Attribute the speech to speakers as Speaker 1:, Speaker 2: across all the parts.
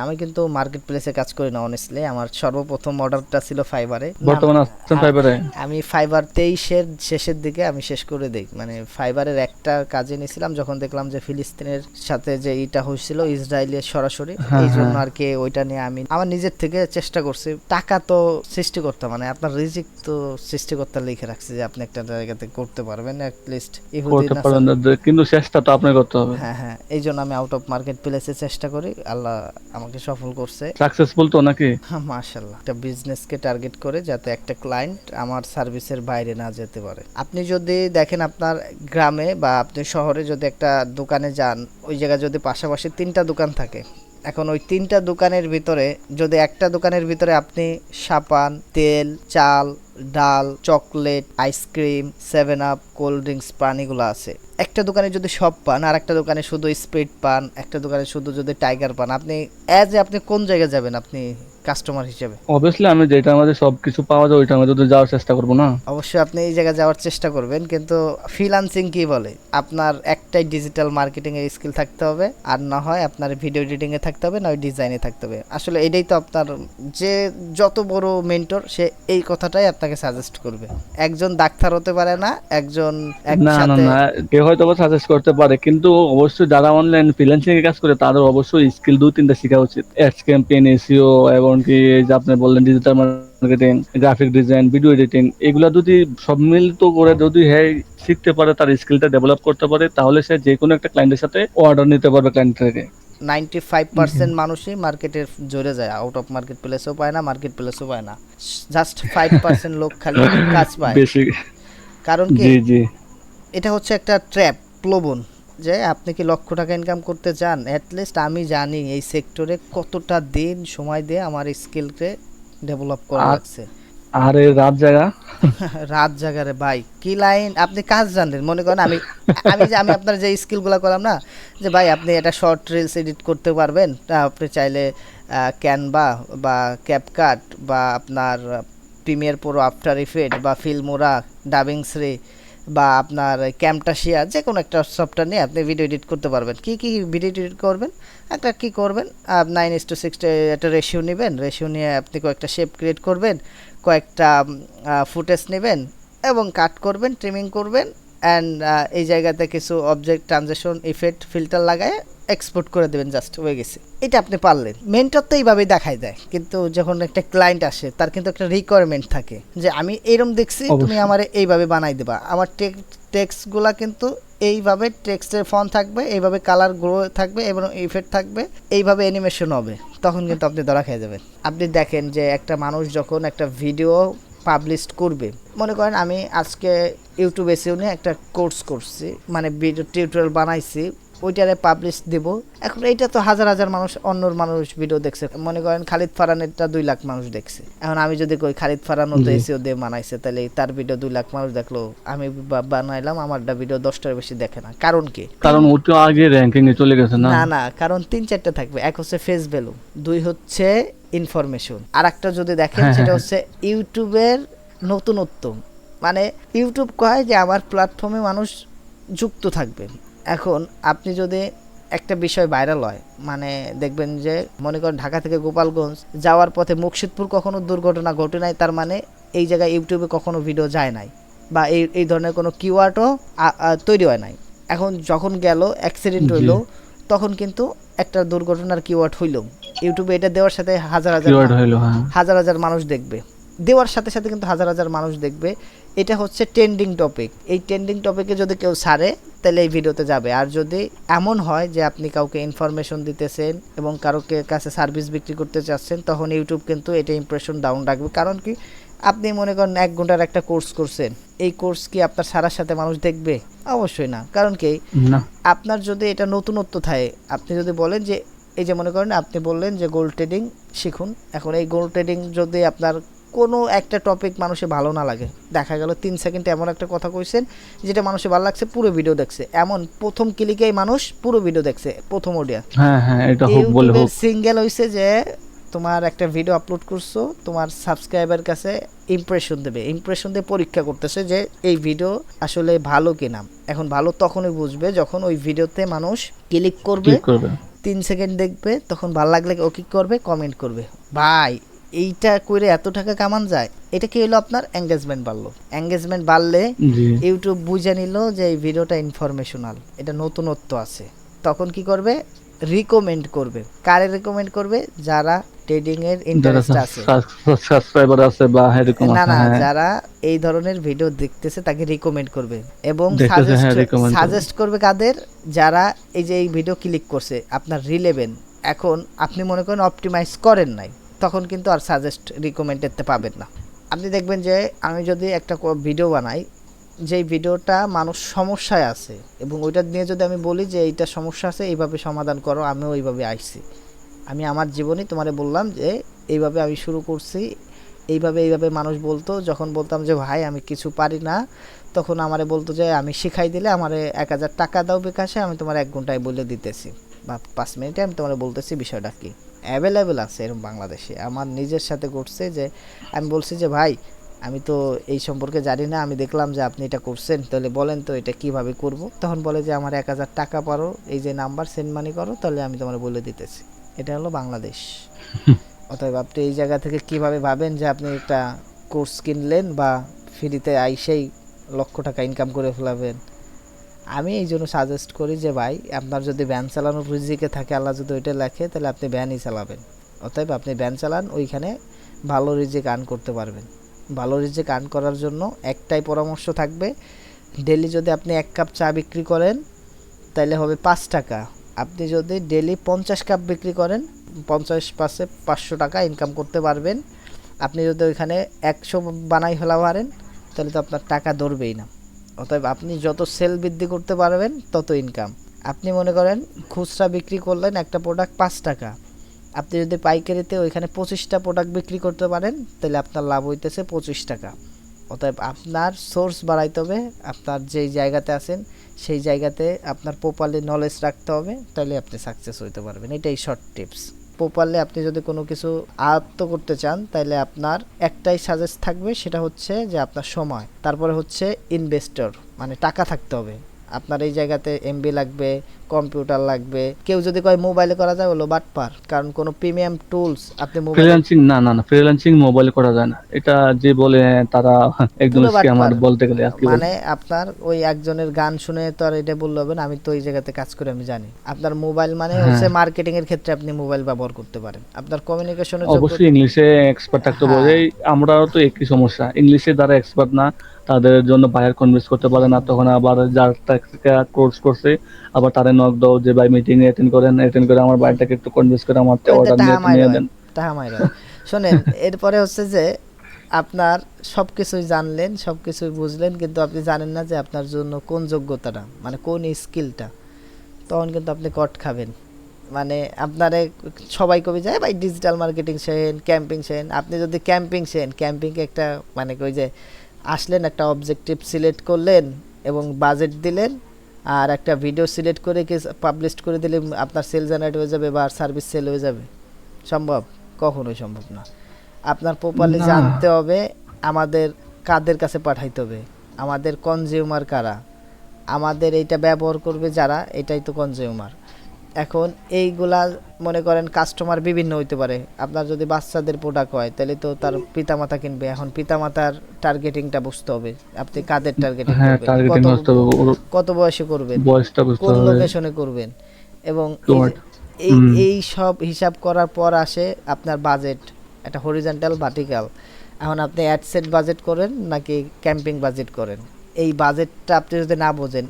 Speaker 1: আমি কিন্তু মার্কেট প্লেসে কাজ করি না অনেস্টলি। আমার সর্বপ্রথম অর্ডারটা ছিল ফাইবারে।
Speaker 2: বর্তমানে আছেন ফাইবারে?
Speaker 1: আমি ফাইবার 23-এর শেষের দিকে আমি শেষ করে দেই। মানে ফাইবারের একটা কাজে নিয়েছিলাম যখন দেখলাম যে ফিলিস্তিনের সাথে যে এটা হয়েছিল ইসরায়েলের সরাসরি,
Speaker 2: হ্যাঁ
Speaker 1: এই জন্য
Speaker 2: হ্যাঁ।
Speaker 1: আর কি ওইটা নিয়ে আমি আমার নিজের থেকে চেষ্টা করছি। টাকা তো সৃষ্টিকর্তা, মানে আপনার রিজিক তো সৃষ্টিকর্তা লিখে রাখছে যে আপনি একটা জায়গাতে করতে পারবেন অ্যাটলিস্ট। ইহুদি
Speaker 2: করতে
Speaker 1: নাসার,
Speaker 2: পারবেন না, কিন্তু চেষ্টা তো আপনার করতে হবে।
Speaker 1: হ্যাঁ হ্যাঁ, এই জন্য আমি আউট অফ মার্কেট প্লেসে চেষ্টা করি। আল্লাহ আমাকে সফল করছে।
Speaker 2: সাকসেসফুল তো নাকি?
Speaker 1: মাশাআল্লাহ। একটা বিজনেসকে টার্গেট করে যাতে একটা ক্লায়েন্ট আমার সার্ভিসের বাইরে না যেতে পারে। আপনি যদি দেখেন আপনার গ্রামে বা আপনি শহরে যদি একটা দোকানে যান, ওই জায়গায় যদি পাশাপাশি 3টা দোকান থাকে, এখন ওই 3টা দোকানের ভিতরে যদি একটা দোকানের ভিতরে আপনি সাবান, তেল, চাল, ডাল, chocolate, ice cream, 7 up, cold drinks, পানিগুলো আছে, একটা দোকানে যদি সব পান আর একটা দোকানে শুধু স্প্রিট পান, একটা দোকানে শুধু যদি টাইগার পান, আপনি আপনি কোন জায়গায় যাবেন আপনি কাস্টমার হিসেবে?
Speaker 2: অবভিয়াসলি আমি যেটা আমাদের সবকিছু পাওয়া যায় ওইটা আমাদের তো যাওয়ার চেষ্টা করবো না?
Speaker 1: অবশ্যই আপনি এই জায়গায় যাওয়ার চেষ্টা করবেন, কিন্তু ফ্রিল্যান্সিং কি বলে, আপনার একটাই ডিজিটাল মার্কেটিং এর স্কিল থাকতে হবে, আর না হয় আপনার ভিডিও এডিটিং এ থাকতে হবে, না হয় ডিজাইনে থাকতে হবে। আসলে এটাই তো আপনার, যে যত বড় মেন্টর সে এই কথাটাই আপনাকে সাজেস্ট করবে। একজন ডাক্তার হতে পারে না একজন
Speaker 2: না না
Speaker 1: একসাথে।
Speaker 2: না, কেউ হয়তো সাজেস্ট করতে পারে, কিন্তু অবশ্যই যারা অনলাইন ফ্রিল্যান্সিং এর কাজ করে তাদের অবশ্যই স্কিল 2-3টা শেখা উচিত। অ্যাডস ক্যাম্পেইন, এসইও, এবং কি এই যে আপনি বললেন digital marketing, graphic design, video editing, এগুলা যদি সব মিলিত করে যদি হ্যাঁ শিখতে পারে, তার স্কিলটা ডেভেলপ করতে পারে, তাহলে সে যে কোনো একটা ক্লায়েন্টের সাথে অর্ডার নিতে পারবে ক্লায়েন্ট থেকে।
Speaker 1: 95% মানুষই মার্কেটে জড়ে যায়, আউট অফ মার্কেট প্লেসও পায় না, মার্কেট প্লেসও পায় না। জাস্ট 5% লোক খালি কাজ পায়।
Speaker 2: বেশি।
Speaker 1: কারণ কি,
Speaker 2: জি জি।
Speaker 1: এটা হচ্ছে একটা ট্র্যাপ, প্রলোভন, যে আপনি কি লক্ষ টাকা ইনকাম করতে চান, অ্যাটলিস্ট আমি জানি এই সেক্টরে কতটা দিন সময় দিয়ে আমার স্কিলকে ডেভেলপ করা
Speaker 2: আর
Speaker 1: লাগছে।
Speaker 2: আরে রাত জায়গা।
Speaker 1: রাত জাগারে ভাই, কি লাইন আপনি কাজ জানলেন, মনে করেন আমি আমি আপনার যে স্কিলগুলো করলাম না, যে ভাই আপনি এটা শর্ট রিলস এডিট করতে পারবেন, তা আপনি চাইলে ক্যানভা বা ক্যাপকাট বা আপনার প্রিমিয়ার প্রো, আফটার ইফেক্ট বা ফিল্মোরা, ডাবিং শ্রী বা আপনার ক্যামটাশিয়া, যে কোনো একটা সফটওয়্যার নিয়ে আপনি ভিডিও এডিট করতে পারবেন। কি কি ভিডিও এডিট করবেন, একটা কি করবেন, 9:6 একটা রেশিও নেবেন, রেশিও নিয়ে আপনি কয়েকটা শেপ ক্রিয়েট করবেন, কয়েকটা ফুটেজ নেবেন এবং কাট করবেন, ট্রিমিং করবেন, অ্যান্ড এই জায়গাতে কিছু অবজেক্ট ট্রানজিশন ইফেক্ট ফিল্টার লাগায় এক্সপোর্ট করে দেবেন, জাস্ট হয়ে গেছে। এটা আপনি পারলেন। মেন্টর তো এইভাবেই দেখায় দেয়, কিন্তু যখন একটা ক্লায়েন্ট আসে তার কিন্তু একটা রিকোয়ারমেন্ট থাকে যে আমি এরম দেখছি, তুমি
Speaker 2: অবশ্যই।
Speaker 1: আমার এইভাবে বানাই দেবা। আমার টেক্সটগুলা কিন্তু এইভাবে টেক্সটের ফন্ট থাকবে, এইভাবে কালার গ্রো থাকবে এবং ইফেক্ট থাকবে, এইভাবে অ্যানিমেশন হবে, তখন কিন্তু আপনি ধরা খেয়ে যাবেন। আপনি দেখেন যে একটা মানুষ যখন একটা ভিডিও পাবলিশ করবে, মনে করেন আমি আজকে ইউটিউব এসেও নিয়ে একটা কোর্স করছি, মানে ভিডিও টিউটোরিয়াল বানাইছি, ওইটারে পাবলিশ দেব। এখন এইটা তো হাজার হাজার মানুষ, অন্যর মানুষ ভিডিও দেখছে, মনে করেন খালিদ ফারহানেরটা 2 লাখ মানুষ দেখছে। এখন আমি যদি কই খালিদ ফারহানও তো
Speaker 2: জি।
Speaker 1: এসিও দিয়ে বানাইছে, তাহলে তার ভিডিও 2 লাখ মানুষ দেখলো, আমি বানাইলাম আমারটা ভিডিও 10টার বেশি দেখে না। কারণ কি,
Speaker 2: কারণ ও তো আগে র্যাঙ্কিং এ চলে গেছে না?
Speaker 1: না না, কারণ 3-4টা থাকবে। এক হচ্ছে ফেস ভ্যালু, 2 হচ্ছে ইনফরমেশন, আর একটা যদি দেখেন
Speaker 2: হ্যাঁ হ্যাঁ
Speaker 1: সেটা
Speaker 2: হ্যাঁ।
Speaker 1: হচ্ছে ইউটিউবের নতুনত্ব। মানে ইউটিউব কয় যে আমার প্ল্যাটফর্মে মানুষ যুক্ত থাকবে। এখন আপনি যদি একটা বিষয় ভাইরাল হয়, মানে দেখবেন যে মনে করেন ঢাকা থেকে গোপালগঞ্জ যাওয়ার পথে মুর্শিদপুর কখনো দুর্ঘটনা ঘটে নাই, তার মানে এই জায়গায় ইউটিউবে কখনো ভিডিও যায় নাই, বা এই ধরনের কোনো কিওয়ার্ডও তৈরি হয় নাই। এখন যখন গেল অ্যাক্সিডেন্ট
Speaker 2: জি।
Speaker 1: হইলো, তখন কিন্তু একটা দুর্ঘটনার কিওয়ার্ড হইল, ইউটিউবে এটা দেওয়ার সাথে হাজার হাজার
Speaker 2: কিওয়ার্ড হইলো, হ্যাঁ।
Speaker 1: হাজার হাজার মানুষ দেখবে, দেওয়ার সাথে সাথে কিন্তু হাজার হাজার মানুষ দেখবে। এটা হচ্ছে ট্রেন্ডিং টপিক। এই ট্রেন্ডিং টপিকে যদি কেউ ছাড়ে তাহলে এই ভিডিওতে যাবে। আর যদি এমন হয় যে আপনি কাউকে ইনফরমেশন দিতেছেন এবং কারোকে কাছে সার্ভিস বিক্রি করতে চাচ্ছেন, তখন ইউটিউব কিন্তু এটা ইমপ্রেশন ডাউন রাখবে। কারণ কি, আপনি মনে করেন 1 ঘন্টার একটা কোর্স করছেন, এই কোর্স কি আপনার সারার সাথে মানুষ দেখবে? অবশ্যই না। কারণ কি,
Speaker 2: না।
Speaker 1: আপনার যদি এটা নতুনত্ব থাকে, আপনি যদি বলেন যে এই যে মনে করেন আপনি বললেন যে গোল্ড ট্রেডিং শিখুন, এখন এই গোল্ড ট্রেডিং যদি আপনার কোনো একটা টপিক মানুষের ভালো না লাগে, দেখা গেল 3 সেকেন্ডে এমন একটা কথা কইছেন যেটা মানুষের ভালো লাগছে, পুরো ভিডিও দেখছে, এমন প্রথম ক্লিকেই মানুষ পুরো ভিডিও দেখছে, প্রথম অডিও।
Speaker 2: হ্যাঁ হ্যাঁ, এটা হোক বলে
Speaker 1: ইউটিউবের
Speaker 2: হোক।
Speaker 1: সিঙ্গেল হইছে যে তোমার একটা ভিডিও আপলোড করছো, তোমার সাবস্ক্রাইবার কাছে ইমপ্রেশন দেবে, ইমপ্রেশন দিয়ে পরীক্ষা করতেছে যে এই ভিডিও আসলে ভালো কিনা। এখন ভালো তখনই বুঝবে যখন ওই ভিডিওতে মানুষ ক্লিক করবে
Speaker 2: ক্লিক করবে।
Speaker 1: 3 সেকেন্ড দেখবে, তখন ভালো লাগলে ও কি করবে, কমেন্ট করবে, ভাই এইটা করে এত টাকা কামান যায়। এটা কি হলো, আপনার এঙ্গেজমেন্ট বাড়লো। এঙ্গেজমেন্ট বাড়লে
Speaker 2: জি
Speaker 1: ইউটিউব বুঝে নিল যে এই ভিডিওটা ইনফরমেশনাল, এটা নতুনত্ব আছে, তখন কি করবে, রিকমেন্ড করবে। কারে রিকমেন্ড করবে, যারা ট্রেডিং এর
Speaker 2: যারা
Speaker 1: ইন্টারেস্ট আছে।
Speaker 2: সাবস্ক্রাইবার আছে বা এরকম
Speaker 1: না
Speaker 2: আছে,
Speaker 1: না,
Speaker 2: হ্যাঁ
Speaker 1: যারা এই ধরনের ভিডিও দেখতেছে তাকে রিকমেন্ড করবে, এবং
Speaker 2: দেখতেছে, হ্যাঁ রিকমেন্ড করবে।
Speaker 1: সাজেস্ট করবে কাদের, যারা এই যে এই ভিডিও ক্লিক করছে আপনার রিলেভেন্ট। এখন আপনি মনে করেন অপটিমাইজ করেন নাই, তখন কিন্তু আর সাজেস্ট রিকমেন্ডেতে পাবেন না। আপনি দেখবেন যে আমি যদি একটা ভিডিও বানাই, যেই ভিডিওটা মানুষ সমস্যায় আছে, এবং ওইটা নিয়ে যদি আমি বলি যে এইটা সমস্যা আছে, এইভাবে সমাধান করো, আমিও ওইভাবে আইছি। আমি আমার জীবনে তোমারে বললাম যে এইভাবে আমি শুরু করছি, এইভাবে মানুষ বলতো, যখন বলতাম যে ভাই আমি কিছু পারি না, তখন আমারে বলতো যে আমি শিখাই দিলে আমারে 1000 টাকা দাও বিকাশে, আমি তোমার 1 ঘন্টায় বলে দিতেছি, বা 5 মিনিটে আমি তোমার বলতেছি বিষয়টা কি। অ্যাভেলেবেল আছে এরকম বাংলাদেশে। আমার নিজের সাথে ঘটছে যে আমি বলছি যে ভাই আমি তো এই সম্পর্কে জানি না, আমি দেখলাম যে আপনি এটা করছেন, তাহলে বলেন তো এটা কিভাবে করব। তখন বলে যে আমার 1000 টাকা পারো, এই যে নাম্বার সেন্ড মানি করো, তাহলে আমি তোমার বলে দিতেছি। এটা হলো বাংলাদেশ। অতএব আপনি এই জায়গা থেকে কিভাবে ভাবেন যে আপনি একটা কোর্স কিনলেন বা ফ্রিতে আইসেই লক্ষ টাকা ইনকাম করে ফেলাবেন। আমি এই জন্য সাজেস্ট করি যে ভাই আপনার যদি ভ্যান চালানোর রিজিকে থাকে, আল্লাহ যদি ওইটা লেখে, তাহলে আপনি ভ্যানই চালাবেন। অতএব আপনি ভ্যান চালান, ওইখানে ভালো রিজিক আর্ন করতে পারবেন। ভালো রিজিক আর্ন করার জন্য একটাই পরামর্শ থাকবে, ডেলি যদি আপনি 1 কাপ চা বিক্রি করেন তাহলে হবে 5 টাকা। আপনি যদি ডেলি 50 কাপ বিক্রি করেন, 50 পাশে 500 টাকা ইনকাম করতে পারবেন। আপনি যদি ওইখানে 100 বানাই ফেলা পারেন, তাহলে তো আপনার টাকা ধরবেই না। অতএব আপনি যত সেল বৃদ্ধি করতে পারবেন তত ইনকাম। আপনি মনে করেন খুচরা বিক্রি করলেন একটা প্রোডাক্ট 5 টাকা, আপনি যদি পাইকারিতে ওইখানে 25টা প্রোডাক্ট বিক্রি করতে পারেন, তাহলে আপনার লাভ হইতেছে 25 টাকা। অতএব আপনার সোর্স বাড়াইতে হবে, আপনার যেই জায়গাতে আছেন সেই জায়গাতে আপনার প্রপারলি নলেজ রাখতে হবে, তাহলে আপনি সাকসেস হইতে পারবেন। এটাই শর্ট টিপস। প্রপারলি আপনি যদি কোনো কিছু আয়ত্ত করতে চান, তাহলে আপনার একটাই সাজেস্ট থাকবে, সেটা হচ্ছে যে আপনার সময়, তারপরে হচ্ছে ইনভেস্টর, মানে টাকা থাকতে হবে। আপনার এই জায়গাতে এমবি লাগবে, কম্পিউটার লাগবে। কেউ যদি কয় মোবাইলে করা যায়, হলো বাটপার, কারণ কোনো প্রিমিয়াম টুলস আপনি মোবাইলে,
Speaker 2: ফ্রিল্যান্সিং না ফ্রিল্যান্সিং মোবাইলে করা যায় না, এটা যে বলে তারা একদম
Speaker 1: পুরো
Speaker 2: স্ক্যামার
Speaker 1: বাটপার।
Speaker 2: বলতে গেলে আর কি
Speaker 1: মানে
Speaker 2: বলবো।
Speaker 1: আপনার ওই একজনের গান শুনে তো আর এটা বললে হবে না, আমি তো এই জায়গাতে কাজ করে আমি জানি। আপনার মোবাইল মানে
Speaker 2: হ্যাঁ
Speaker 1: হচ্ছে মার্কেটিং এর ক্ষেত্রে আপনি মোবাইল ব্যবহার করতে পারেন, আপনার কমিউনিকেশনের
Speaker 2: অবশ্যই
Speaker 1: যোগ্যতা।
Speaker 2: ইংলিশে এক্সপার্ট থাকতে হবে।
Speaker 1: হ্যাঁ,
Speaker 2: এই আমরাও তো একই সমস্যা, ইংলিশে যারা এক্সপার্ট না তাদের জন্য বায়ার কনভিন্স করতে পারে না, তখন আবার যার থেকে কোর্স করছে আবার তারা নক দাও যে ভাই মিটিং অ্যাটেন্ড করেন, অ্যাটেন্ড করে আমার বাড়িটাকে একটু কনভিন্স করে আমার
Speaker 1: ওইটা
Speaker 2: অর্ডার
Speaker 1: টাহা মাইর
Speaker 2: নিয়ে
Speaker 1: হয়,
Speaker 2: দেন।
Speaker 1: টাহা মাইর হয়। শোনেন, এরপরে হচ্ছে যে আপনার সব কিছুই জানলেন, সব কিছুই বুঝলেন, কিন্তু আপনি জানেন না যে আপনার জন্য কোন যোগ্যতাটা, মানে কোন স্কিলটা, তখন কিন্তু আপনি কট খাবেন। মানে আপনারে সবাই কবি যায় ভাই digital marketing Shane, camping Shane. আপনি যদি ক্যাম্পিং শেন, ক্যাম্পিংকে একটা মানে ওই যে আসলেন, একটা অবজেক্টিভ সিলেক্ট করলেন এবং বাজেট দিলেন, আর একটা ভিডিও সিলেক্ট করে পাবলিশ করে দিলে আপনার সেল জেনারেট হয়ে যাবে বা সার্ভিস সেল হয়ে যাবে? সম্ভব? কখনোই সম্ভব না। আপনার প্রপারলি
Speaker 2: না
Speaker 1: জানতে হবে আমাদের কাদের কাছে পাঠাইতে হবে, আমাদের কনজিউমার কারা, আমাদের এইটা ব্যবহার করবে যারা, এটাই তো কনজিউমার। এখন এইগুলা মনে করেন কাস্টমার বিভিন্ন হইতে পারে। আপনার যদি বাচ্চাদের প্রোডাক্ট হয়, তাহলে তো তার পিতামাতা কিনবে। এখন পিতামাতার টার্গেটিংটা বুঝতে হবে, আপনি কাদের টার্গেটিং
Speaker 2: হ্যাঁ
Speaker 1: করবেন,
Speaker 2: টার্গেটিং করতে হবে, ওর
Speaker 1: কত বয়সে করবেন,
Speaker 2: বয়সটা বুঝতে
Speaker 1: কোন
Speaker 2: হবে
Speaker 1: লোকেশনে করবেন, এবং এই
Speaker 2: তোমার।
Speaker 1: যে এই
Speaker 2: হুম
Speaker 1: এই সব হিসাব করার পর আসে আপনার বাজেট, একটা হরিজন্টাল ভার্টিক্যাল। এখন আপনি অ্যাডসেট বাজেট করেন নাকি ক্যাম্পিং বাজেট করেন, এই বাজেটটা আপনি যদি না বোঝেন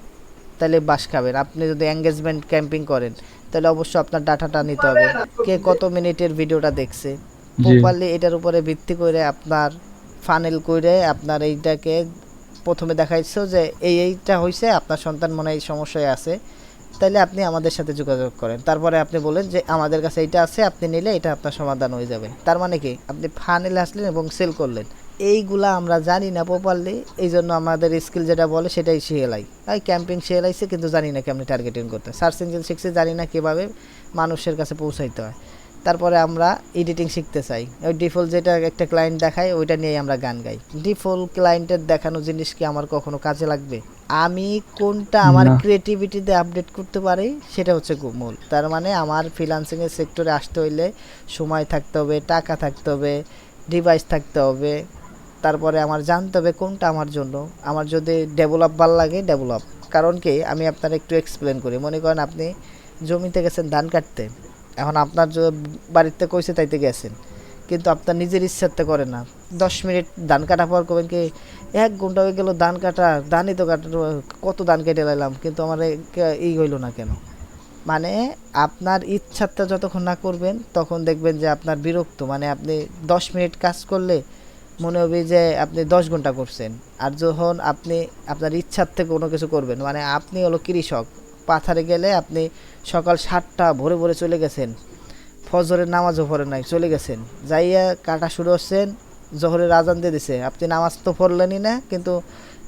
Speaker 1: তাহলে বাস খাবেন। আপনি যদি এঙ্গেজমেন্ট ক্যাম্পিং করেন, তাহলে অবশ্যই আপনার ডাটাটা নিতে হবে, কে কত মিনিটের ভিডিওটা দেখছে।
Speaker 2: জি
Speaker 1: প্রপারলি এটার উপরে ভিত্তি করে আপনার ফানেল করে আপনার এইটাকে প্রথমে দেখাইছো যে এইটা হয়েছে, আপনার সন্তান মনে হয় এই সমস্যায় আছে, তাহলে আপনি আমাদের সাথে যোগাযোগ করেন। তারপরে আপনি বলেন যে আমাদের কাছে এইটা আছে, আপনি নিলে এটা আপনার সমাধান হয়ে যাবে। তার মানে কি, আপনি ফানেলে আসলেন এবং সেল করলেন। এইগুলা আমরা জানি না প্রপারলি, এই জন্য আমাদের স্কিল যেটা বলে সেটাই শিখেলাই। তাই ক্যাম্পিং শিখেলাইছে, কিন্তু জানি না কেমনি টার্গেটিং করতে। সার্চ ইঞ্জিন শিখছে, জানি না কীভাবে মানুষের কাছে পৌঁছাইতে হয়। তারপরে আমরা এডিটিং শিখতে চাই, ওই ডিফল্ট যেটা একটা ক্লায়েন্ট দেখায় ওইটা নিয়েই আমরা গান গাই। ডিফল্ট ক্লায়েন্টের দেখানো জিনিস কি আমার কখনো কাজে লাগবে? আমি কোনটা আমার
Speaker 2: না।
Speaker 1: ক্রিয়েটিভিটিতে আপডেট করতে পারি সেটা হচ্ছে মূল। তার মানে আমার ফ্রিল্যান্সিংয়ের সেক্টরে আসতে হইলে সময় থাকতে হবে, টাকা থাকতে হবে, ডিভাইস থাকতে হবে, তারপরে আমার জানতে হবে কোনটা আমার জন্য। আমার যদি ডেভেলপ ভাল লাগে ডেভেলপ, কারণ কি আমি আপনার একটু এক্সপ্লেন করি। মনে করেন আপনি জমিতে গেছেন ধান কাটতে, এখন আপনার বাড়িতে কইছে তাইতে গেছেন, কিন্তু আপনার নিজের ইচ্ছাতে করে না। 10 মিনিট ধান কাটা পর করবেন কি 1 ঘন্টা হয়ে গেল ধান কাটা, ধানই তো কাটা, কত ধান কেটে লাইলাম কিন্তু আমার এই হইল না কেন? মানে আপনার ইচ্ছাটা যতক্ষণ না করবেন তখন দেখবেন যে আপনার বিরক্ত, মানে আপনি 10 মিনিট কাজ করলে মনে হবে যে আপনি 10 ঘন্টা করছেন। আর যখন আপনি আপনার ইচ্ছার থেকে কোনো কিছু করবেন, মানে আপনি হলো কৃষক, পাথারে গেলে আপনি সকাল 7টা ভোরে ভোরে চলে গেছেন, ফজরের নামাজও পড়েন নাই, চলে গেছেন, যাইয়া কাটা শুরু হচ্ছেন, জোহরের আজান দিয়ে দিছে, আপনি নামাজ তো পড়লেনই না কিন্তু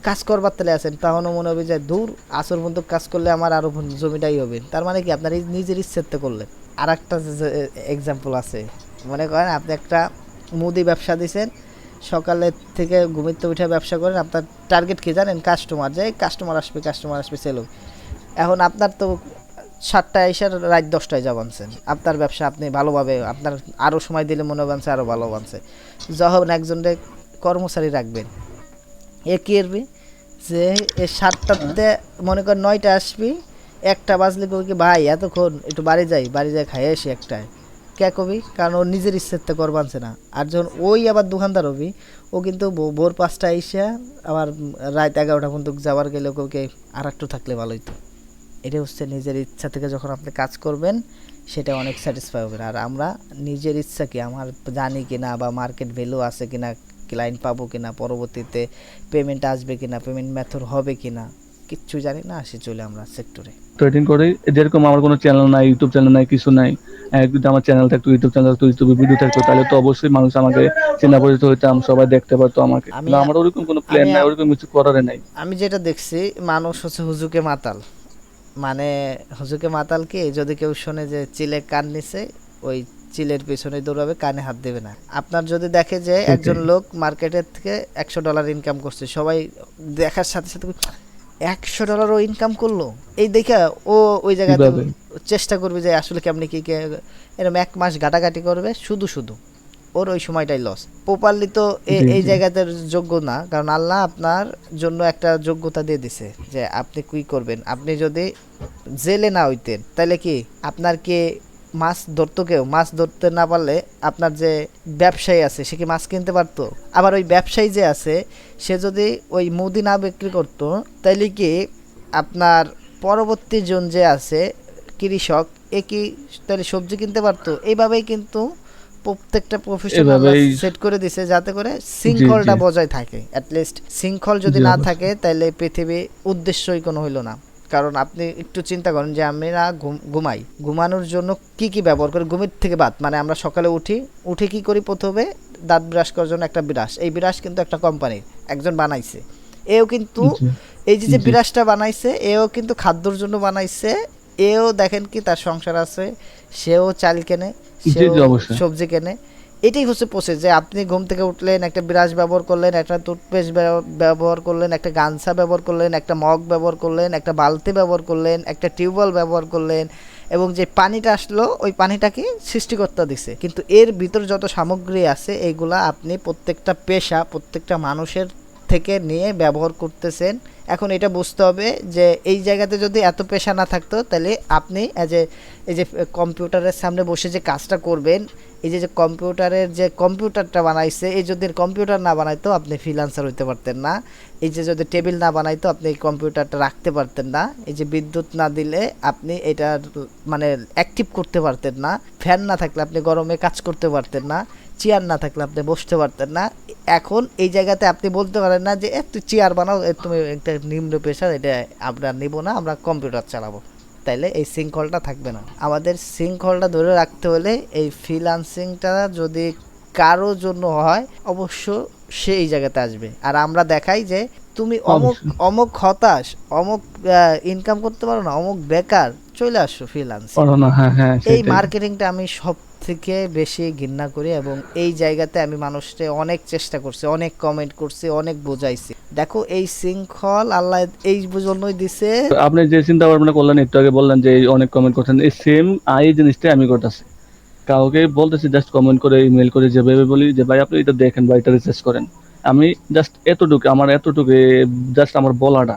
Speaker 1: কাজ করবার তালে আছেন, তখনও মনে হবে যে দূর আসর পর্যন্ত কাজ করলে আমার আরও জমিটাই হবে। তার মানে কি আপনার নিজের ইচ্ছেতে করলেন। আর একটা এক্সাম্পল আছে, মনে করেন আপনি একটা মুদি ব্যবসা দিছেন, সকালের থেকে ঘুমিতে উঠে ব্যবসা করেন, আপনার টার্গেট কি জানেন? কাস্টমার, যে কাস্টমার আসবে কাস্টমার আসবে সেল হোক। এখন আপনার তো 7টায় এসে রাত 10টায় যা বানছেন, আপনার ব্যবসা আপনি ভালোভাবে, আপনার আরও সময় দিলে মনে বানছে আরও ভালো বানছে। যখন একজনকে কর্মচারী রাখবেন, এ কী করবি যে এ 7টাতে মনে কর 9টা আসবি, 1টা বাজলে কবি কি ভাই এতক্ষণ একটু বাড়ি যাই, বাড়ি যাই খাই আসি 1টায়, কে কবি? কারণ ওর নিজের ইচ্ছেতে করবানছে না। আর যখন ওই আবার দোকানদার হবি, ও কিন্তু ভোর 5টায় এসে আবার রাত 11টা পর্যন্ত যাওয়ার গেলে ওকে আর একটু থাকলে ভালোই তো। এটা হচ্ছে নিজের ইচ্ছা থেকে যখন আপনি কাজ করবেন সেটা অনেক স্যাটিসফাই হবে। আর আমরা নিজের ইচ্ছা কি আমার জানি কিনা, বা মার্কেট ভ্যালু আছে কিনা, ক্লায়েন্ট পাবো কিনা, পরবর্তীতে পেমেন্ট আসবে কিনা, পেমেন্ট মেথড হবে কিনা, কিচ্ছু জানি না, আসি চলে আমরা সেক্টরে
Speaker 2: ট্রেডিং করি। যেরকম আমার কোনো চ্যানেল নাই, ইউটিউব চ্যানেল নাই, কিছু নাই। যদি আমার চ্যানেল থাকতো, ইউটিউব চ্যানেল থাকতো, ইউটিউবে ভিডিও থাকতো, তাহলে তো অবশ্যই মানুষ আমাকে চেনা পরিচিত হইতাম, সবাই দেখতে পারতো আমাকে।
Speaker 1: আমি
Speaker 2: কিন্তু আমার ওরকম কোনো প্ল্যান
Speaker 1: আমি
Speaker 2: নাই, ওরকম কিছু করার নাই।
Speaker 1: আমি যেটা দেখছি, মানুষ হচ্ছে হুজুকে মাতাল। মানে হুজুকে মাতাল কি, যদি কেউ শোনে যে চিলে কান নিছে, ওই চিলের পিছনে দৌড়াবে, কানে হাত দেবে না। আপনার যদি দেখে যে একজন
Speaker 2: সেটাই।
Speaker 1: লোক মার্কেটের থেকে $100 ইনকাম করছে, সবাই দেখার সাথে সাথে $100 ইনকাম করলো, এই দেখা ও ওই জায়গাতে
Speaker 2: কিভাবে?
Speaker 1: চেষ্টা করবে যে আসলে কেমনি কি এরকম 1 মাস ঘাটাঘাটি করবে, শুধু শুধু ওর ওই সময়টাই লস। প্রপারলি তো
Speaker 2: জি,
Speaker 1: এই
Speaker 2: জি।
Speaker 1: জায়গাতে যোগ্য না, কারণ আল্লাহ আপনার জন্য একটা যোগ্যতা দিয়ে দিছে যে আপনি কি করবেন। আপনি যদি জেলে না হইতেন তাহলে কি আপনার কি মাছ ধরতো? কেউ মাছ ধরতে না পারলে আপনার যে ব্যবসায়ী আছে সে কি মাছ কিনতে পারতো? আবার ওই ব্যবসায়ী যে আছে সে যদি ওই মুদি না বিক্রি করতো তাহলে কি আপনার পরবর্তী জন যে আছে কৃষক, এ কি তাহলে সবজি কিনতে পারতো? এইভাবেই কিন্তু প্রত্যেকটা প্রফেশন আল্লাহ
Speaker 2: এভাবেই।
Speaker 1: সেট করে দিছে যাতে করে
Speaker 2: জি, জি।
Speaker 1: শৃঙ্খলটা বজায় থাকে। অ্যাটলিস্ট শৃঙ্খল যদি
Speaker 2: জি,
Speaker 1: না
Speaker 2: অবশ্যই।
Speaker 1: থাকে তাহলে পৃথিবী উদ্দেশ্যই কোনো হইলো না। কারণ আপনি একটু চিন্তা করেন যে আমরা ঘুমাই, ঘুমানোর জন্য কি কি ব্যবহার করি? ঘুমের থেকে বাদ, মানে আমরা সকালে উঠে কি করি? প্রথমে দাঁত ব্রাশ করার জন্য একটা ব্রাশ, এই ব্রাশ কিন্তু একটা কোম্পানির একজন বানাইছে। এও কিন্তু
Speaker 2: জি,
Speaker 1: এই যে যে
Speaker 2: জি।
Speaker 1: ব্রাশটা বানাইছে এও কিন্তু খাদ্যর জন্য বানাইছে। এও দেখেন কি তার সংসার আছে, সেও চাল কেনে,
Speaker 2: জি,
Speaker 1: সেও
Speaker 2: জি, অবশ্যই।
Speaker 1: সবজি কেনে। এটাই হচ্ছে প্রসেস যে আপনি ঘুম থেকে উঠলেন, একটা ব্রাশ ব্যবহার করলেন, একটা টুথপেস্ট ব্যবহার করলেন, একটা গামছা ব্যবহার করলেন, একটা মগ ব্যবহার করলেন, একটা বালতি ব্যবহার করলেন, একটা টিউবওয়েল ব্যবহার করলেন, এবং যে পানিটা আসলো ওই পানিটাকে সৃষ্টিকর্তা দিছে। কিন্তু এর ভিতর যত সামগ্রী আছে এইগুলা আপনি প্রত্যেকটা পেশা, প্রত্যেকটা মানুষের থেকে নিয়ে ব্যবহার করতেছেন। এখন এটা বুঝতে হবে যে এই জায়গাতে যদি এত পেশা না থাকতো তাহলে আপনি এই যে কম্পিউটারের সামনে বসে যে কাজটা করবেন, এই যে কম্পিউটারের যে কম্পিউটারটা বানাইছে, এই যদি কম্পিউটার না বানাইতো আপনি ফ্রিল্যান্সার হইতে পারতেন না। এই যে যদি টেবিল না বানাইতো আপনি এই কম্পিউটারটা রাখতে পারতেন না। এই যে বিদ্যুৎ না দিলে আপনি এটা মানে অ্যাক্টিভ করতে পারতেন না। ফ্যান না থাকলে আপনি গরমে কাজ করতে পারতেন না। চেয়ার না থাকলে আপনি বসতে পারতেন না। এখন এই জায়গাতে আপনি বলতে পারেন না যে তুই চেয়ার বানাও, তুমি একটা নিম্ন পেশার, এটা আমরা নিব না, আমরা কম্পিউটার চালাবো। তাইলে এই শৃঙ্খলটা থাকবে না। আমাদের শৃঙ্খলটা ধরে রাখতে হলে এই ফ্রিল্যান্সিংটা যদি কারো জন্য হয় অবশ্য সে এই জায়গাতে আসবে। আর আমরা দেখাই যে তুমি অমুক
Speaker 2: অবশ্যই।
Speaker 1: অমুক হতাশ, অমুক ইনকাম করতে পারো না, অমুক বেকার, চলে আসো ফ্রিল্যান্সিং।
Speaker 2: পারো না। হ্যাঁ, হ্যাঁ,
Speaker 1: এই
Speaker 2: সেটাই।
Speaker 1: মার্কেটিংটা আমি সব থেকে বেশি ঘৃণা করি, এবং এই জায়গাতে আমি মানুষকে অনেক চেষ্টা করছি, অনেক কমেন্ট করছি, অনেক বোঝাইছি। দেখো এই শৃঙ্খল আল্লাহ এই জন্যই দিছে।
Speaker 2: আপনি যে চিন্তা ভাবনা করলেন একটু আগে বললেন যে এই অনেক কমেন্ট করছেন, এই সেম এই জিনিসটাই আমি করতেছি। কাউকে বলতেছি জাস্ট কমেন্ট করে ইমেল করে যেভাবে বলি যে ভাই আপনি এটা দেখেন বা এটা রিসার্চ করেন, আমি জাস্ট এতটুকু আমার এতটুকু জাস্ট আমার বলাটা,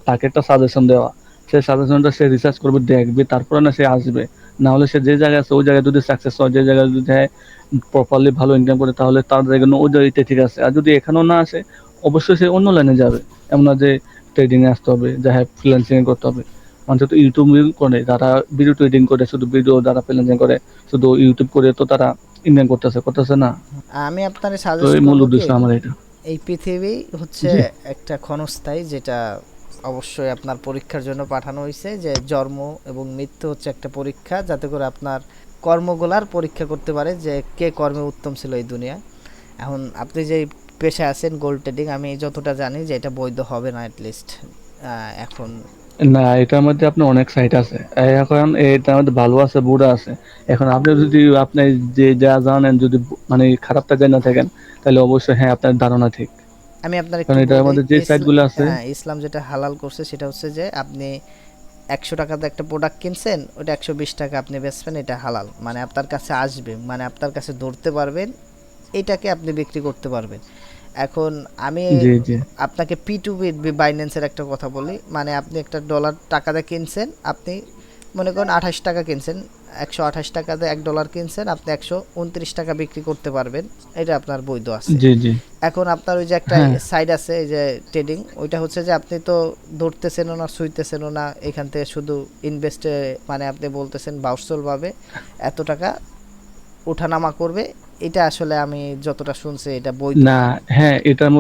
Speaker 2: তাকে একটা সাজেশন দেওয়া, সেই সাজেশনটা সে রিসার্চ করবে দেখবে তারপরে না সে আসবে। না হলে সে যে জায়গায় আছে ওই জায়গায় যদি সাকসেস হয়, যে জায়গায় যদি প্রপারলি ভালো ইনকাম করে, তাহলে তার জায়গায় ওই জায়গাটা ঠিক আছে। আর যদি এখানেও না আসে, অবশ্যই সে অন্য লাইনে যাবে। এমন না যে ট্রেডিং এ আসতে হবে, যা হ্যাঁ ফ্রিল্যান্সিং করতে হবে। মানুষ তো ইউটিউব করে, তারা ভিডিও ট্রেডিং করে, শুধু ভিডিও দ্বারা ফ্রিল্যান্সিং করে, শুধু ইউটিউব করে তো তারা ইনকাম করতেছে না।
Speaker 1: আমি আপনারে
Speaker 2: তো
Speaker 1: সাজেস্ট
Speaker 2: এই মূল
Speaker 1: করব কি,
Speaker 2: উদ্দেশ্য আমার এটা।
Speaker 1: এই পৃথিবী হচ্ছে
Speaker 2: জি।
Speaker 1: একটা ক্ষণস্থায়ী, যেটা অবশ্যই আপনার পরীক্ষার জন্য পাঠানো হয়েছে, যে জন্ম এবং মৃত্যু হচ্ছে একটা পরীক্ষা, যাতে করে আপনার কর্মগুলার পরীক্ষা করতে পারে যে কে কর্মে উত্তম ছিল এই দুনিয়া। এখন আপনি যে পেশায় আছেন গোল্ড ট্রেডিং, আমি যতটা জানি যে এটা বৈধ হবে না অ্যাটলিস্ট এখন।
Speaker 2: না, এটার মধ্যে আপনার অনেক সাইট আছে। এখন এটার মধ্যে ভালো আছে, বুড়া আছে। এখন আপনি যদি আপনি যে যা জানেন যদি মানে খারাপটা জেনে না থাকেন, তাহলে অবশ্যই হ্যাঁ আপনার ধারণা ঠিক।
Speaker 1: আমি আপনার
Speaker 2: কারণ
Speaker 1: একটু
Speaker 2: এটার
Speaker 1: বলি,
Speaker 2: মধ্যে যে সাইট গুলো আছে।
Speaker 1: হ্যাঁ, ইসলাম যেটা হালাল করছে সেটা হচ্ছে যে আপনি 100 টাকাতে একটা প্রোডাক্ট কিনছেন, ওটা 120 টাকা আপনি বেচবেন, এটা হালাল। মানে আপনার কাছে আসবে, মানে আপনার কাছে ধরতে পারবেন, এটাকে আপনি বিক্রি করতে পারবেন। এখন আমি
Speaker 2: জি জি
Speaker 1: আপনাকে পি টু বি বাইন্যান্সের একটা কথা বলি। মানে আপনি একটা ডলার টাকাতে কিনছেন, আপনি মনে করেন 28 টাকা কিনছেন, 128 টাকাতে $1 কিনছেন, আপনি 129 টাকা বিক্রি করতে পারবেন, এটা আপনার বৈধ আছে।
Speaker 2: জি জি
Speaker 1: এখন আপনার ওই যে একটা
Speaker 2: হ্যাঁ
Speaker 1: সাইড আছে এই যে ট্রেডিং, ওইটা হচ্ছে যে আপনি তো ধরতেছেনও না, ছুঁইতেছেনও না, এখান থেকে শুধু ইনভেস্টে, মানে আপনি বলতেছেন বাউসল ভাবে এত টাকা ওঠানামা করবে। এটা আসলে আমি যতটা শুনছি এটা বৈধ
Speaker 2: না,
Speaker 1: না।
Speaker 2: হ্যাঁ এটার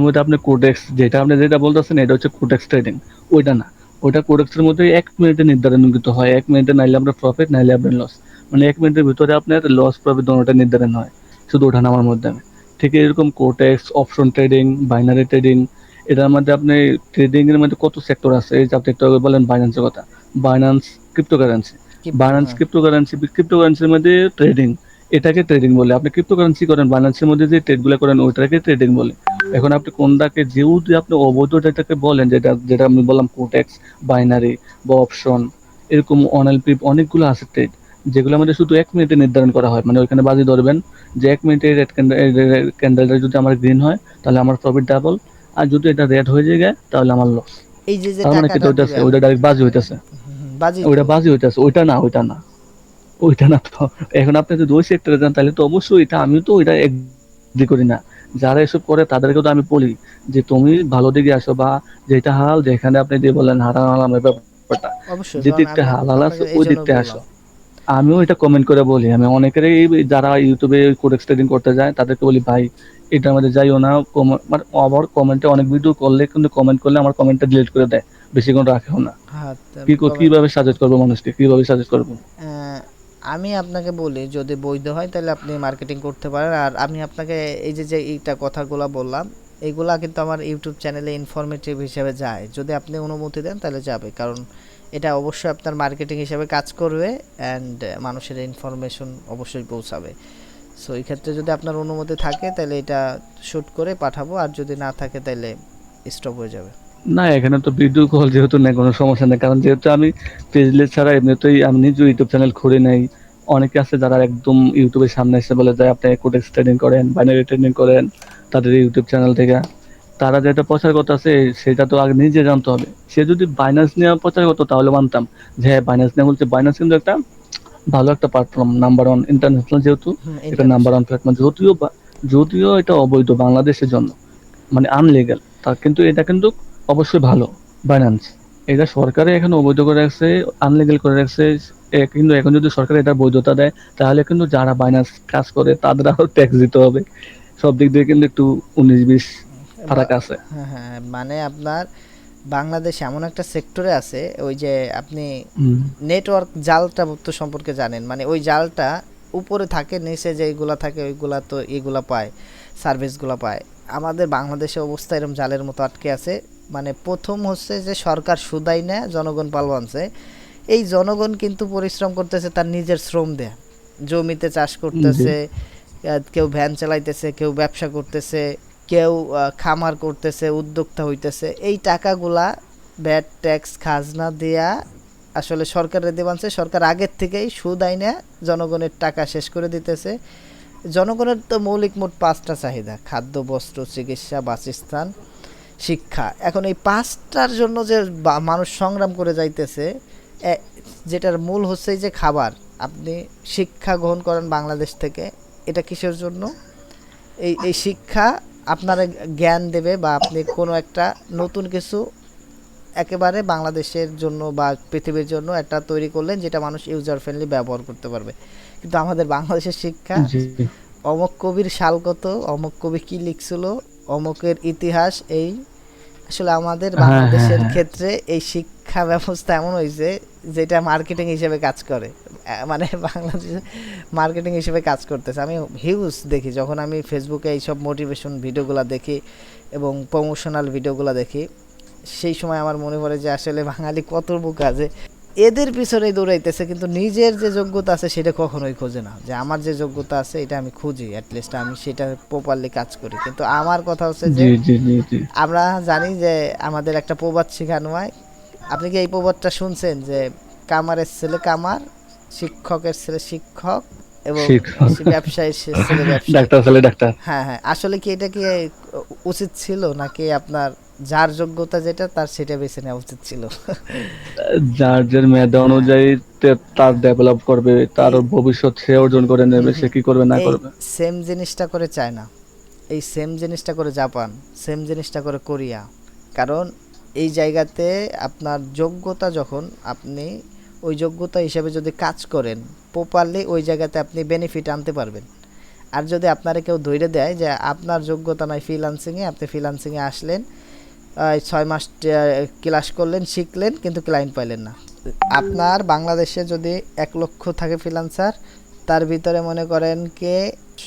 Speaker 2: মধ্যে আপনি কোডেক্স, যেটা বলতেছেন এটা হচ্ছে কোডেক্স ট্রেডিং। ওইটা না, ওইটা কোডেক্সের মধ্যে 1 মিনিটে নির্ধারণকৃত হয়। 1 মিনিটে নাইলে আপনার প্রফিট, নাইলে আপনার লস। মানে 1 মিনিটের ভিতরে আপনার লস প্রফিট দোনোটা নির্ধারণ হয়, শুধু ওঠানামার মাধ্যমে। ঠিক এরকম Quotex, option trading, binary trading, এটার মধ্যে আপনি ট্রেডিং এর মধ্যে কত সেক্টর আছে। এই যে আপনি একটু আগে বলেন বাইন্যান্সের কথা, বাইন্যান্স ক্রিপ্টোকারেন্সি,
Speaker 1: ক্রিপ্টো,
Speaker 2: বাইন্যান্স
Speaker 1: হ্যাঁ।
Speaker 2: ক্রিপ্টোকারেন্সির মধ্যে ট্রেডিং, এটাকে ট্রেডিং বলে। আপনি ক্রিপ্টোকারেন্সি করেন, বাইন্যান্সের মধ্যে যে ট্রেডগুলো করেন ওইটাকে ট্রেডিং বলে। এখন আপনি কোনটাকে, যেহেতু আপনি অবৈধ ডেটাকে বলেন, যেটা যেটা আমি বললাম কোটেক্স, বাইনারি বা অপশন, এরকম অনএলপি অনেকগুলো আছে ট্রেড, যেগুলো আমাদের শুধু 1 মিনিটে নির্ধারণ করা হয়। মানে ওইখানে বাজি ধরবেন যে 1 মিনিটে রেড ক্যান্ডেলটা যদি আমার গ্রিন হয়, তাহলে আমার প্রফিট ডাবল। আর যদি এটা রেড হয়ে যায় তাহলে আমার লস।
Speaker 1: এই যে যে
Speaker 2: তার মানে কি
Speaker 1: টাকাটা
Speaker 2: ওইটা
Speaker 1: দিবেন,
Speaker 2: ওইটা ডাইরেক্ট বাজি হইতেছে।
Speaker 1: বাজি তো।
Speaker 2: ওইটা বাজি হইতেছে, ওইটা না, ওইটা না, ওইটা না তো। এখন আপনি যদি ওই সেক্টরে যান তাহলে তো অবশ্যই এটা, আমিও তো ওইটা এগ্রি করি না। যারা এসব করে তাদেরকে তো আমি বলি যে তুমি ভালো দিকে আসো, বা যেটা হালাল, যেখানে আপনি যে বললেন হারাম হালামের ব্যাপারটা,
Speaker 1: অবশ্যই,
Speaker 2: যে
Speaker 1: কারণ
Speaker 2: দিকটা
Speaker 1: আমি
Speaker 2: হালাল আছে
Speaker 1: আপনাকে এই
Speaker 2: ওই
Speaker 1: জন্য
Speaker 2: দিকটা আসো।
Speaker 1: বললাম।
Speaker 2: আমিও এটা কমেন্ট করে বলি, আমি অনেকেরই যারা ইউটিউবে কোডেক্স ট্রেডিং করতে যায় তাদেরকে বলি ভাই এটার মধ্যে যাইও না। মানে আবার কমেন্টে অনেক ভিডিও করলে কিন্তু কমেন্ট করলে আমার কমেন্টটা ডিলিট করে দেয়, বেশিক্ষণ রাখেও না।
Speaker 1: হ্যাঁ, কমেন্ট।
Speaker 2: কিভাবে সাজেস্ট করবো মানুষকে, কিভাবে সাজেস্ট করবো?
Speaker 1: আমি আপনাকে বলি যদি বৈধ হয় তাহলে আপনি মার্কেটিং করতে পারেন। আর আমি আপনাকে এই যে যে এইটা কথাগুলো বললাম, এইগুলা কিন্তু আমার ইউটিউব চ্যানেলে ইনফরমেটিভ হিসেবে যায়, যদি আপনি অনুমতি দেন তাহলে যাবে, কারণ এটা অবশ্যই আপনার মার্কেটিং হিসেবে কাজ করবে, অ্যান্ড মানুষের ইনফরমেশন অবশ্যই পৌঁছাবে। সো এই ক্ষেত্রে যদি আপনার অনুমতি থাকে তাহলে এটা শ্যুট করে পাঠাবো, আর যদি না থাকে তাহলে স্টপ হয়ে যাবে।
Speaker 2: না, এখানে তো ভিডিও কল যেহেতু নেই, কোনো সমস্যা নেই। কারণ যেহেতু আমি পেজলেস ছাড়া এমনিতেই আমি নিজে ইউটিউব চ্যানেল খুলে নেই। অনেকে আছে যারা একদম ইউটিউবের সামনে এসে বলে যায় আপনি কোডেক্স ট্রেডিং করেন, বাইনারি ট্রেডিং করেন, তাদের ইউটিউব চ্যানেল থেকে। তারা যেটা প্রচার করতেছে সেটা তো আগে নিজে জানতে হবে। সে যদি বাইন্যান্স নিয়ে প্রচার করতো তাহলে মানতাম যে হ্যাঁ বাইন্যান্স নিয়ে বলছে। বাইন্যান্স কিন্তু একটা ভালো একটা প্ল্যাটফর্ম, নাম্বার 1 ইন্টারন্যাশনাল, যেহেতু
Speaker 1: হুম,
Speaker 2: এটা নাম্বার 1
Speaker 1: ইন্টারন্যাশনাল।
Speaker 2: প্ল্যাটফর্ম। যদিও এটা অবৈধ বাংলাদেশের জন্য, মানে আনলিগ্যাল, তা কিন্তু এটা কিন্তু অবশ্যই ভালো। বাইন্যান্স এটা সরকারে এখন অবৈধ করে রাখছে, আনলিগ্যাল করে রাখছে। কিন্তু এখন যদি সরকার এটা বৈধতা দেয়, তাহলে কিন্তু যারা বাইন্যান্স কাজ করে তাদের আরো ট্যাক্স দিতে হবে। সব দিক দিয়ে কিন্তু একটু 19-20 ফারাক আছে।
Speaker 1: হ্যাঁ, হ্যাঁ, মানে আপনার বাংলাদেশ এমন একটা সেক্টরে আছে, ওই যে আপনি
Speaker 2: হুম।
Speaker 1: নেটওয়ার্ক জালটা তো সম্পর্কে জানেন, মানে ওই জালটা উপরে থাকে, নিচে যেগুলা থাকে ওইগুলা তো এগুলা পায়, সার্ভিসগুলা পায়। আমাদের বাংলাদেশের অবস্থা এরকম জালের মতো আটকে আছে। মানে প্রথম হচ্ছে যে সরকার সুদাই নেয়, জনগণ পালবানছে। এই জনগণ কিন্তু পরিশ্রম করতেছে তার নিজের শ্রম দেয়া, জমিতে চাষ
Speaker 2: জি
Speaker 1: করতেছে, কেউ ভ্যান চালাইতেছে, কেউ ব্যবসা করতেছে, কেউ খামার করতেছে, উদ্যোক্তা হইতেছে। এই টাকাগুলা ভ্যাট ট্যাক্স খাজনা দিয়া আসলে সরকারের দেবাংশে সরকার আগের থেকেই সুদ আইনে জনগণের টাকা শেষ করে দিতেছে। জনগণের তো মৌলিক মোট 5টা চাহিদা: খাদ্য, বস্ত্র, চিকিৎসা, বাসস্থান, শিক্ষা। এখন এই 5টার জন্য যে মানুষ সংগ্রাম করে যাইতেছে, যেটার মূল হচ্ছে যে খাবার। আপনি শিক্ষা গ্রহণ করেন বাংলাদেশ থেকে, এটা কিসের জন্য? এই শিক্ষা আপনার জ্ঞান দেবে, বা আপনি কোনো একটা নতুন কিছু একেবারে বাংলাদেশের জন্য বা পৃথিবীর জন্য একটা তৈরি করলেন, যেটা মানুষ ইউজার ফ্রেন্ডলি ব্যবহার করতে পারবে। কিন্তু আমাদের বাংলাদেশের শিক্ষা,
Speaker 2: জি
Speaker 1: অমুক কবির সাল কত, অমুক কবি কি লিখছিল, অমুকের ইতিহাস, এই আসলে আমাদের
Speaker 2: হ্যাঁ হ্যাঁ
Speaker 1: বাংলাদেশের
Speaker 2: হ্যাঁ
Speaker 1: ক্ষেত্রে এই শিক্ষা ব্যবস্থা এমন হয়েছে যেটা মার্কেটিং হিসেবে কাজ করে। মানে বাংলাদেশে মার্কেটিং হিসেবে কাজ করতেছে। আমি হিউজ দেখি যখন আমি ফেসবুকে এইসব মোটিভেশন ভিডিওগুলো দেখি এবং প্রমোশনাল ভিডিওগুলো দেখি, সেই সময় আমার মনে পড়ে যে আসলে বাঙালি কত বোকা, যে এদের পিছনে দৌড়াইতেছে কিন্তু নিজের যে যোগ্যতা আছে সেটা কখনোই খোঁজে না, যে আমার যে যোগ্যতা আছে এটা আমি খুঁজি, অ্যাটলিস্ট আমি সেটা প্রপারলি কাজ করি। কিন্তু আমার কথা হচ্ছে যে
Speaker 2: জি জি জি জি
Speaker 1: আমরা জানি যে আমাদের একটা প্রবাদ শেখানো হয়। আপনি কি এই প্রবাদটা শুনছেন যে কামারের ছেলে কামার, শিক্ষকের ছেলে শিক্ষক, এবং
Speaker 2: শিক্ষক
Speaker 1: ব্যবসায়ীর ছেলে ব্যবসায়ী?
Speaker 2: ডাক্তার ছেলে ডাক্তার।
Speaker 1: হ্যাঁ হ্যাঁ, আসলে কি এটা কি উচিত ছিল, নাকি আপনার যার যোগ্যতা যেটা তার সেটা বেছে নেওয়া উচিত ছিল?
Speaker 2: যার যার মেধা
Speaker 1: হ্যাঁ,
Speaker 2: অনুযায়ী তার ডেভেলপ করবে, তার
Speaker 1: এই
Speaker 2: ভবিষ্যৎ সে অর্জন করে নেবে, সে কি করবে না
Speaker 1: এই
Speaker 2: করবে।
Speaker 1: সেম জিনিসটা করে চায়না, এই সেম জিনিসটা করে জাপান, সেম জিনিসটা করে কোরিয়া। কারণ এই জায়গাতে আপনার যোগ্যতা, যখন আপনি ওই যোগ্যতা হিসেবে যদি কাজ করেন প্রপারলি, ওই জায়গাতে আপনি বেনিফিট আনতে পারবেন। আর যদি আপনারা কেউ ধরে দেয় যে আপনার যোগ্যতা নাই ফ্রিল্যান্সিংয়ে, আপনি ফ্রিল্যান্সিংয়ে আসলেন, 6 মাস ক্লাস করলেন, শিখলেন, কিন্তু ক্লায়েন্ট পাইলেন না। আপনার বাংলাদেশে যদি 1 লক্ষ থাকে ফ্রিল্যান্সার, তার ভিতরে মনে করেন কে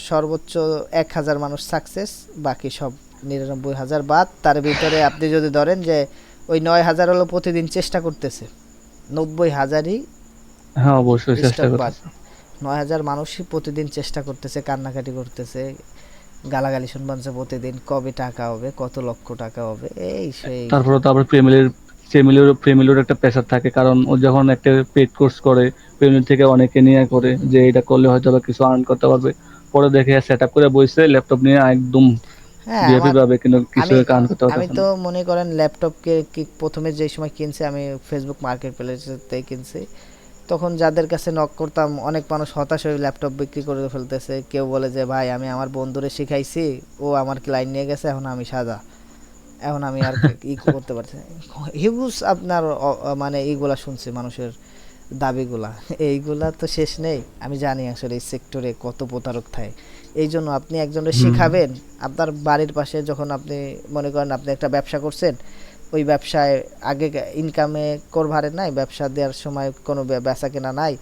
Speaker 1: সর্বোচ্চ 1,000 মানুষ সাকসেস, বাকি সব 99,000 বাদ। তার ভিতরে আপনি যদি ধরেন যে ওই 9,000 হলো প্রতিদিন চেষ্টা করতেছে, 90,000ই
Speaker 2: হ্যাঁ অবশ্যই চেষ্টা
Speaker 1: স্টক বাদ।
Speaker 2: করতেছে।
Speaker 1: 9,000 মানুষই প্রতিদিন চেষ্টা করতেছে, কান্নাকাটি করতেছে, গালাগালি শুনবানছে প্রতিদিন, কবে টাকা হবে, কত লক্ষ টাকা হবে, এই সেই।
Speaker 2: তারপরে তো আবার ফ্যামিলির একটা প্রেশার থাকে, কারণ ও যখন একটা পেড কোর্স করে ফ্যামিলি থেকে অনেকে নিয়ে করে যে এটা করলে হয়তো বা কিছু আর্ন করতে পারবে। পরে দেখে সেট আপ করে বসে ল্যাপটপ নিয়ে একদম
Speaker 1: হ্যাঁ,
Speaker 2: বিহেভি ভাবে, কিন্তু কিছু
Speaker 1: আমি
Speaker 2: আর্ন করতে
Speaker 1: আমি
Speaker 2: পারতেছে
Speaker 1: তো
Speaker 2: না।
Speaker 1: মনে করেন ল্যাপটপকে কি প্রথমে যেই সময় কিনছি আমি ফেসবুক মার্কেট প্লেসে কিনছি, তখন যাদের কাছে নক করতাম অনেক মানুষ হতাশ হয়ে ল্যাপটপ বিক্রি করে ফেলতেছে। কেউ বলে যে ভাই আমি আমার বন্ধুরে শিখাইছি, ও আমার ক্লায়েন্ট নিয়ে গেছে, এখন আমি সাদা, এখন আমি আর ই করতে পারছি না। হিউজ আপনার মানে এইগুলা শুনছি মানুষের দাবিগুলা, এইগুলা তো শেষ নেই। আমি জানি আসলে এই সেক্টরে কত প্রতারক থাকে। এই জন্য আপনি একজনের
Speaker 2: হুম
Speaker 1: শিখাবেন, আপনার বাড়ির পাশে যখন আপনি মনে করেন আপনি একটা ব্যবসা করছেন, ওই ব্যবসায় আগে ইনকামে করভারে নাই, ব্যবসা দেওয়ার সময় কোনো বেচা কেনা নাই,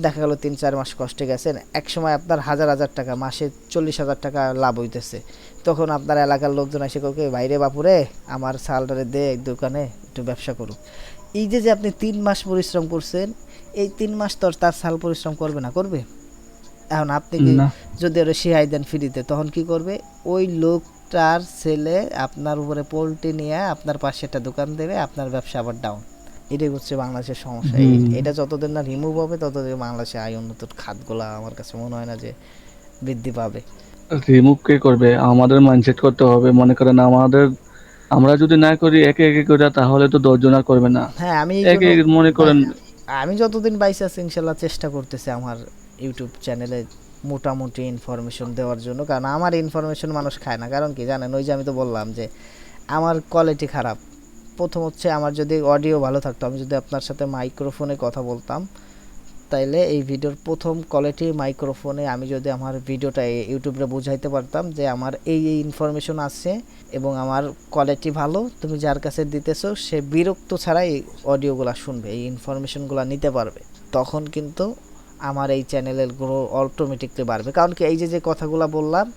Speaker 1: দেখা গেল 3-4 মাস কষ্টে গেছেন, এক সময় আপনার হাজার হাজার টাকা, মাসে 40,000 টাকা লাভ হইতেছে। তখন আপনার এলাকার লোকজন এসে কাউকে, বাইরে বাপুরে আমার সালটারে দে দোকানে একটু ব্যবসা করুক। এই যে যে আপনি 3 মাস পরিশ্রম করছেন, এই 3 মাস তো তার সাল পরিশ্রম করবে না, করবে? এখন আপনি কি
Speaker 2: না
Speaker 1: যদি ওরা শিহাই দেন ফ্রিতে, তখন কি করবে? ওই লোকটার ছেলে আপনার উপরে পোল্ট্রি নিয়ে আপনার পাশে একটা দোকান দেবে, আপনার ব্যবসা আবার ডাউন। এটাই হচ্ছে বাংলাদেশের সমস্যা।
Speaker 2: হুম
Speaker 1: এটা যতদিন না রিমুভ হবে ততদিন বাংলাদেশে আয় উন্নতির খাতগুলা আমার কাছে মনে হয় না যে বৃদ্ধি পাবে।
Speaker 2: রিমুভ কে করবে? আমাদের মাইন্ডসেট করতে হবে। মনে করেন আমরা যদি না করি একে একে করে, তাহলে তো 10 জন আর করবে না।
Speaker 1: হ্যাঁ, আমি এই
Speaker 2: একে
Speaker 1: জন্য
Speaker 2: মনে
Speaker 1: ভাই,
Speaker 2: করেন।
Speaker 1: আমি যতদিন বাইসে আছি ইনশাল্লাহ চেষ্টা করতেছি আমার ইউটিউব চ্যানেলে মোটামুটি ইনফরমেশন দেওয়ার জন্য। কারণ আমার ইনফরমেশন মানুষ খায় না। কারণ কি জানেন, ওই যে আমি তো বললাম যে আমার কোয়ালিটি খারাপ। প্রথম হচ্ছে, আমার যদি অডিও ভালো থাকতো, আমি যদি আপনার সাথে মাইক্রোফোনে কথা বলতাম, তাইলে এই ভিডিওর প্রথম কোয়ালিটি মাইক্রোফোনে আমি যদি আমার ভিডিওটা ইউটিউবে বুঝাইতে পারতাম যে আমার এই এই ইনফরমেশন আছে এবং আমার কোয়ালিটি ভালো, তুমি যার কাছে দিতেছো সে বিরক্ত ছাড়াই এই অডিওগুলো শুনবে, এই ইনফরমেশনগুলো নিতে পারবে, তখন কিন্তু আমার এই চ্যানেলের গ্রো অটোমেটিকলি বাড়বে। কারণ কি, এই যে যে কথাগুলো বললাম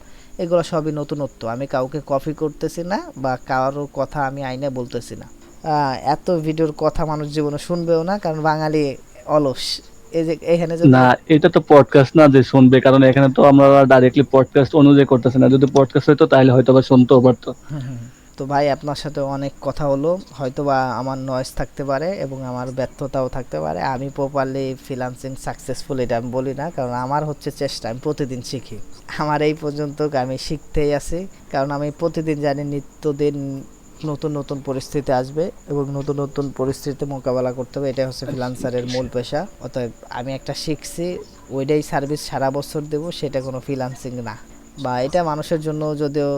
Speaker 1: এগুলো সবই নতুনত্ব, আমি কাউকে কপি করতেছি না বা কারোর কথা আমি আইনে বলতেছি না। এত ভিডিওর কথা মানুষ জীবনে শুনবেও না, কারণ বাঙালি অলস, এই যে এখানে যদি
Speaker 2: না, এটা তো পডকাস্ট না যে শুনবে, কারণ এখানে তো আমরা ডাইরেক্টলি পডকাস্ট অনুযায়ী করতেছি না। যদি পডকাস্ট হইতো তাহলে হয়তো বা শুনতেও পারতো।
Speaker 1: হুম, হুম। তো ভাই আপনার সাথে অনেক কথা হলো, হয়তো বা আমার নয়েজ থাকতে পারে এবং আমার ব্যর্থতাও থাকতে পারে। আমি প্রপারলি ফ্রিল্যান্সিং সাকসেসফুল এটা আমি বলি না, কারণ আমার হচ্ছে চেষ্টা, আমি প্রতিদিন শিখি। আমার এই পর্যন্ত আমি শিখতেই আছি, কারণ আমি প্রতিদিন জানি নিত্যদিন নতুন নতুন পরিস্থিতি আসবে এবং নতুন নতুন পরিস্থিতিতে মোকাবেলা করতে হবে। এটাই হচ্ছে ফ্রিল্যান্সারের মূল পেশা। অতএব আমি একটা শিখছি, ওইটাই সার্ভিস সারা বছর দেব, সেটা কোনো ফ্রিল্যান্সিং না। বা এটা মানুষের জন্য যদিও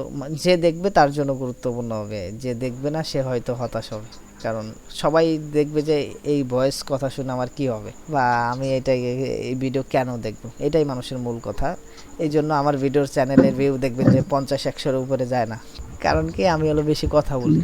Speaker 1: যে দেখবে তার জন্য গুরুত্বপূর্ণ হবে, যে দেখবে না সে হয়তো হতাশ হবে। কারণ সবাই দেখবে যে এই ভয়েস কথা শুনে আমার কি হবে, বা আমি এটাই এই ভিডিও কেন দেখব, এটাই মানুষের মূল কথা। এই জন্য আমার ভিডিওর চ্যানেলের ভিউ দেখবেন যে 50-100-এর উপরে যায় না। কারণ কি, আমি হলো বেশি কথা বলি।